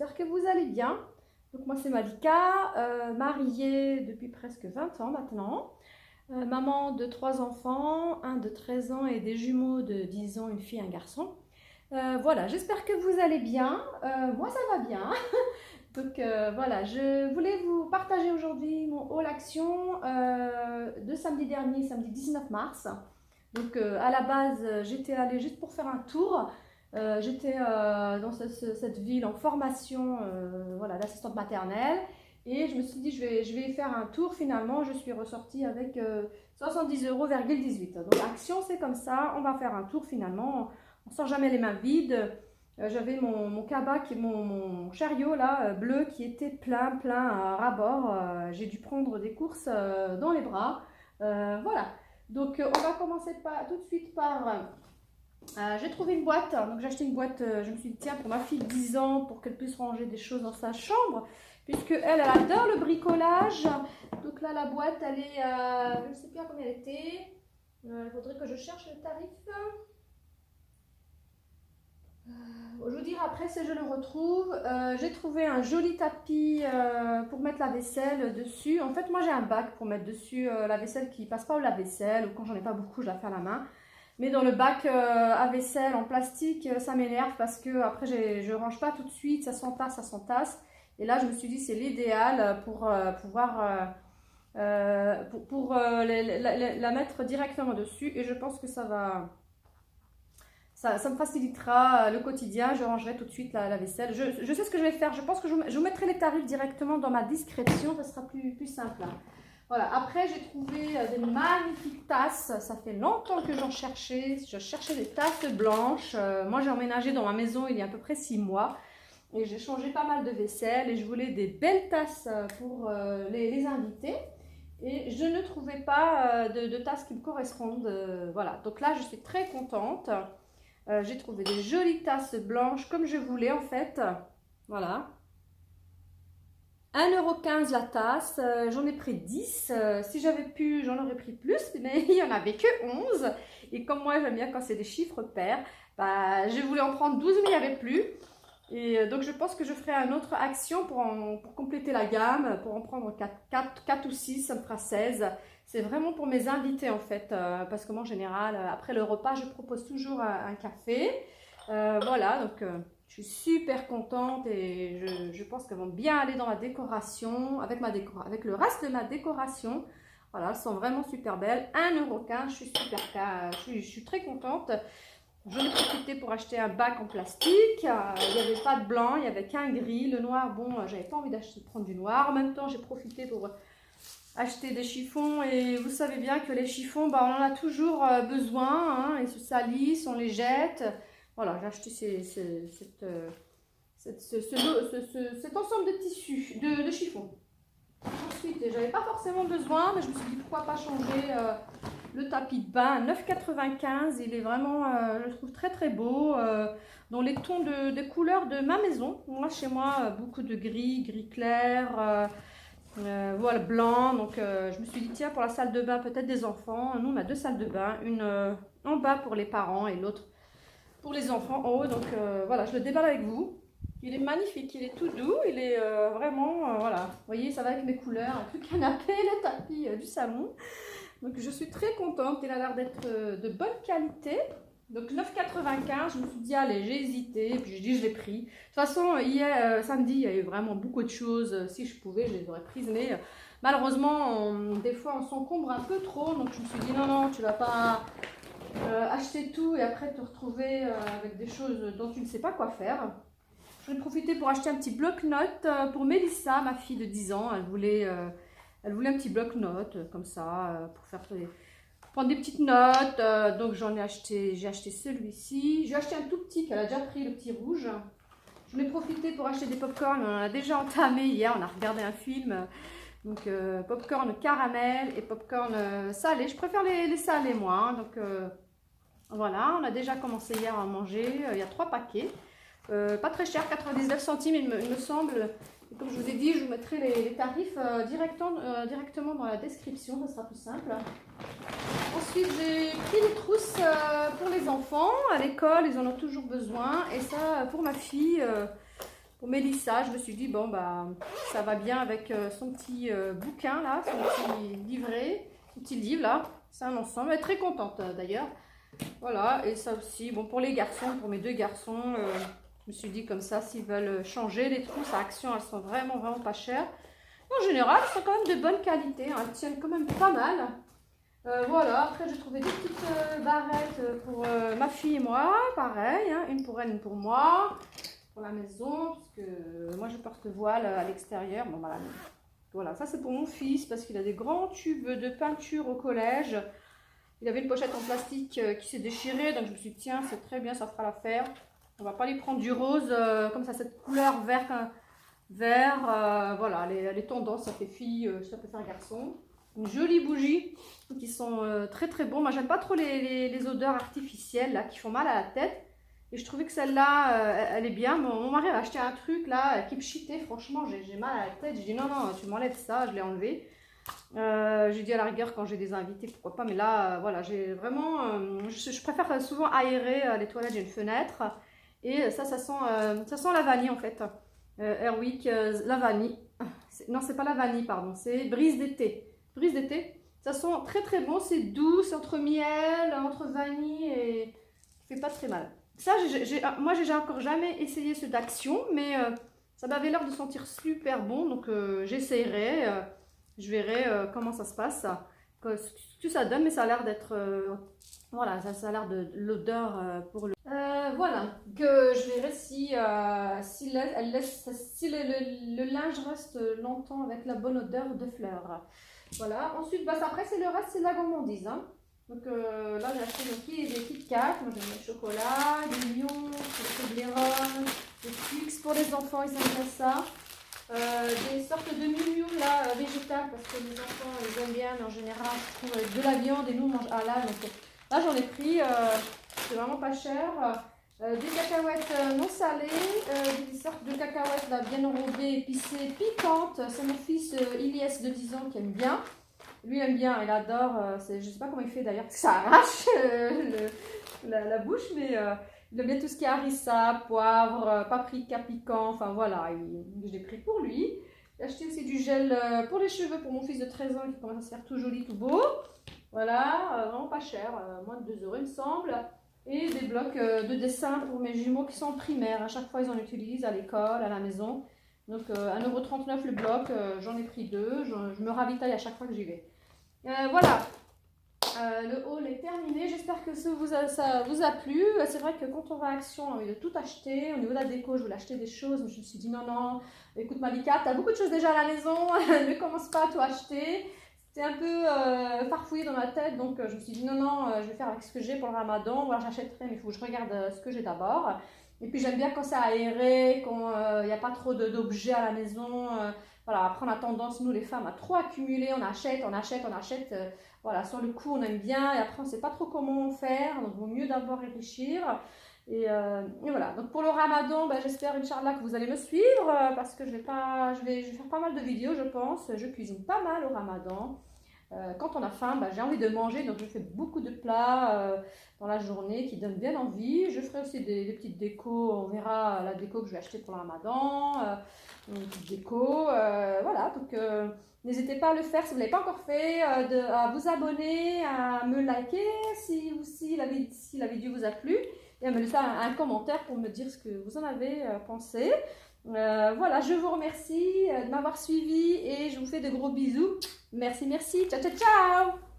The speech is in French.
j'espère que vous allez bien. Donc moi c'est Malika, mariée depuis presque 20 ans maintenant, maman de 3 enfants, un de 13 ans et des jumeaux de 10 ans, une fille et un garçon. Voilà, j'espère que vous allez bien. Moi ça va bien. Donc voilà, je voulais vous partager aujourd'hui mon haul action de samedi dernier, samedi 19 mars. Donc à la base, j'étais allée juste pour faire un tour. J'étais dans cette ville en formation voilà, d'assistante maternelle et je me suis dit je vais y faire un tour. Finalement, je suis ressortie avec 70,18 €. Donc action, c'est comme ça, on va faire un tour finalement. On ne sort jamais les mains vides. J'avais mon cabas, mon chariot là, bleu qui était plein à ras-bord. J'ai dû prendre des courses dans les bras. Voilà. Donc on va commencer tout de suite par... j'ai trouvé une boîte, donc j'ai acheté une boîte, je me suis dit tiens pour ma fille de 10 ans, pour qu'elle puisse ranger des choses dans sa chambre, puisque elle adore le bricolage. Donc là la boîte elle est, je ne sais plus à combien elle était, il faudrait que je cherche le tarif. Je vous dirai après si je le retrouve. J'ai trouvé un joli tapis pour mettre la vaisselle dessus. En fait moi j'ai un bac pour mettre dessus la vaisselle qui passe pas au lave-vaisselle, ou quand j'en ai pas beaucoup je la fais à la main. Mais dans le bac à vaisselle en plastique, ça m'énerve parce que après je range pas tout de suite, ça s'entasse, ça s'entasse. Et là, je me suis dit c'est l'idéal pour pouvoir la mettre directement dessus. Et je pense que ça me facilitera le quotidien. Je rangerai tout de suite la vaisselle. Je sais ce que je vais faire. Je pense que je vous mettrai les tarifs directement dans ma description. Ça sera plus simple. Voilà, après j'ai trouvé des magnifiques tasses, ça fait longtemps que j'en cherchais, je cherchais des tasses blanches. Moi j'ai emménagé dans ma maison il y a à peu près 6 mois et j'ai changé pas mal de vaisselle et je voulais des belles tasses pour les invités et je ne trouvais pas de tasses qui me correspondent. Voilà, donc là je suis très contente. J'ai trouvé des jolies tasses blanches comme je voulais en fait, voilà. 1,15 € la tasse, j'en ai pris 10, si j'avais pu j'en aurais pris plus, mais il n'y en avait que 11. Et comme moi j'aime bien quand c'est des chiffres pairs, bah, je voulais en prendre 12 mais il n'y avait plus. Et donc je pense que je ferai une autre action pour compléter la gamme, pour en prendre 4 ou 6, ça me fera 16. C'est vraiment pour mes invités en fait, parce que moi en général, après le repas, je propose toujours un café. Voilà, donc... je suis super contente et je pense qu'elles vont bien aller dans ma décoration, avec le reste de ma décoration. Voilà, elles sont vraiment super belles. 1,15 €, je suis je suis très contente. J'en ai profité pour acheter un bac en plastique. Il n'y avait pas de blanc, il n'y avait qu'un gris. Le noir, bon, j'avais pas envie de prendre du noir. En même temps, j'ai profité pour acheter des chiffons. Et vous savez bien que les chiffons, bah, on en a toujours besoin. Hein, ils se salissent, on les jette. Voilà, j'ai acheté cet ensemble de tissus, de chiffons. Ensuite, j'avais pas forcément besoin, mais je me suis dit pourquoi pas changer le tapis de bain. 9,95 €, il est vraiment, je le trouve très beau, dans les tons de couleurs de ma maison. Moi, chez moi, beaucoup de gris clair, voilà, blanc. Donc, je me suis dit tiens, pour la salle de bain, peut-être des enfants. Nous, on a 2 salles de bain, une en bas pour les parents et l'autre pour les enfants en haut. Donc voilà, je le déballe avec vous. Il est magnifique, il est tout doux, il est vraiment, voilà, vous voyez, ça va avec mes couleurs, avec le canapé, le tapis du salon. Donc je suis très contente, il a l'air d'être de bonne qualité. Donc 9,95 €, je me suis dit allez, j'ai hésité, puis j'ai dit je l'ai pris. De toute façon, hier, samedi, il y a eu vraiment beaucoup de choses, si je pouvais, je les aurais prises, mais malheureusement, des fois on s'encombre un peu trop, donc je me suis dit non, tu vas pas... acheter tout et après te retrouver avec des choses dont tu ne sais pas quoi faire. J'en ai profité pour acheter un petit bloc-notes pour Mélissa, ma fille de 10 ans. Elle voulait un petit bloc-notes comme ça pour prendre des petites notes. Donc j'ai acheté celui-ci. J'ai acheté un tout petit qu'elle a déjà pris, le petit rouge. J'en ai profité pour acheter des pop-corn. On en a déjà entamé hier, on a regardé un film. Donc pop-corn caramel et pop-corn salé. Je préfère les salés moi. Hein. Donc voilà, on a déjà commencé hier à en manger. Il y a 3 paquets. Pas très cher, 99 centimes il me semble. Et comme je vous ai dit, je vous mettrai les tarifs directement dans la description, ça sera plus simple. Ensuite, j'ai pris des trousses pour les enfants. À l'école, ils en ont toujours besoin. Et ça, pour ma fille... Pour Mélissa, je me suis dit, bon, bah, ça va bien avec son petit bouquin, là, son petit livret, son petit livre, là. C'est un ensemble. Elle est très contente, d'ailleurs. Voilà, et ça aussi, bon, pour les garçons, pour mes deux garçons, je me suis dit comme ça, s'ils veulent changer les trousses à Action, elles sont vraiment, vraiment pas chères. En général, elles sont quand même de bonne qualité, hein, elles tiennent quand même pas mal. Voilà, après j'ai trouvé des petites barrettes pour ma fille et moi, pareil, hein, une pour elle, une pour moi, pour la maison, parce que moi je porte voile à l'extérieur. Bon, voilà, ça c'est pour mon fils, parce qu'il a des grands tubes de peinture au collège. Il avait une pochette en plastique qui s'est déchirée, donc je me suis dit, tiens, c'est très bien, ça fera l'affaire. On va pas lui prendre du rose, comme ça, cette couleur vert, voilà, les tendances, ça fait fille, ça peut faire garçon. Une jolie bougie, qui sont très très bons. Moi, j'aime pas trop les odeurs artificielles, là, qui font mal à la tête. Et je trouvais que celle-là, elle est bien. Mon mari a acheté un truc, là, qui me cheatait, franchement, j'ai mal à la tête. J'ai dit, non, non, tu m'enlèves ça, je l'ai enlevé. J'ai dit à la rigueur quand j'ai des invités, pourquoi pas, mais là, voilà, j'ai vraiment, je préfère souvent aérer les toilettes, j'ai une fenêtre, et ça sent la vanille en fait, Airwick, la vanille, non c'est pas la vanille, pardon, c'est brise d'été, ça sent très très bon, c'est doux, c'est entre miel, entre vanille, et ça fait pas très mal. Ça, moi j'ai encore jamais essayé ceux d'Action, mais ça m'avait l'air de sentir super bon, donc j'essayerai. Je verrai comment ça se passe, ce que ça donne, mais ça a l'air d'être, voilà, ça a l'air de l'odeur pour le... voilà, que je verrai si le linge reste longtemps avec la bonne odeur de fleurs. Voilà, ensuite, bah, après, c'est le reste, c'est de la gourmandise. Hein. Donc là, j'ai acheté des Kit Kat, moi j'aime le chocolat, des lions, des Toblerone, des Twix pour les enfants, ils aiment ça. Des sortes de miou là, végétales, parce que les enfants ils aiment bien, mais en général je trouve de la viande et nous on mange halal, donc là j'en ai pris, c'est vraiment pas cher. Des cacahuètes non salées, des sortes de cacahuètes là, bien enrobées, épicées, piquantes. C'est mon fils Ilyes de 10 ans qui aime bien, lui aime bien, il adore, je sais pas comment il fait d'ailleurs, parce que ça arrache la bouche, mais... il aime bien tout ce qui est harissa, poivre, paprika piquant, enfin voilà, je l'ai pris pour lui. J'ai acheté aussi du gel pour les cheveux pour mon fils de 13 ans qui commence à se faire tout joli, tout beau. Voilà, vraiment pas cher, moins de 2 € il me semble. Et des blocs de dessin pour mes jumeaux qui sont en primaire. À chaque fois, ils en utilisent à l'école, à la maison. Donc 1,39 € le bloc, j'en ai pris 2. Je me ravitaille à chaque fois que j'y vais. Voilà. Le haul est terminé, j'espère que ça vous a plu. C'est vrai que quand on va à Action, on a envie de tout acheter. Au niveau de la déco, je voulais acheter des choses, mais je me suis dit non, non, écoute Malika, tu as beaucoup de choses déjà à la maison, ne commence pas à tout acheter. C'était un peu farfouillé dans ma tête, donc je me suis dit non, non, je vais faire avec ce que j'ai pour le ramadan. Voilà, j'achèterai, mais il faut que je regarde ce que j'ai d'abord. Et puis j'aime bien quand c'est aéré, quand il n'y a pas trop d'objets à la maison. Voilà, après on a tendance, nous les femmes, à trop accumuler, on achète. Voilà, sur le coup on aime bien et après on ne sait pas trop comment faire, donc il vaut mieux d'abord réfléchir. Et voilà, donc pour le ramadan, ben, j'espère Inch'Allah que vous allez me suivre parce que je vais faire pas mal de vidéos je pense. Je cuisine pas mal au ramadan. Quand on a faim, ben, j'ai envie de manger, donc je fais beaucoup de plats dans la journée qui donnent bien envie. Je ferai aussi des petites décos, on verra la déco que je vais acheter pour le ramadan, une petite déco, voilà, donc n'hésitez pas à le faire si vous ne l'avez pas encore fait, à vous abonner, à me liker si la vidéo vous a plu et à me laisser un commentaire pour me dire ce que vous en avez pensé. Voilà, je vous remercie de m'avoir suivi et je vous fais de gros bisous. Merci, merci. Ciao, ciao, ciao!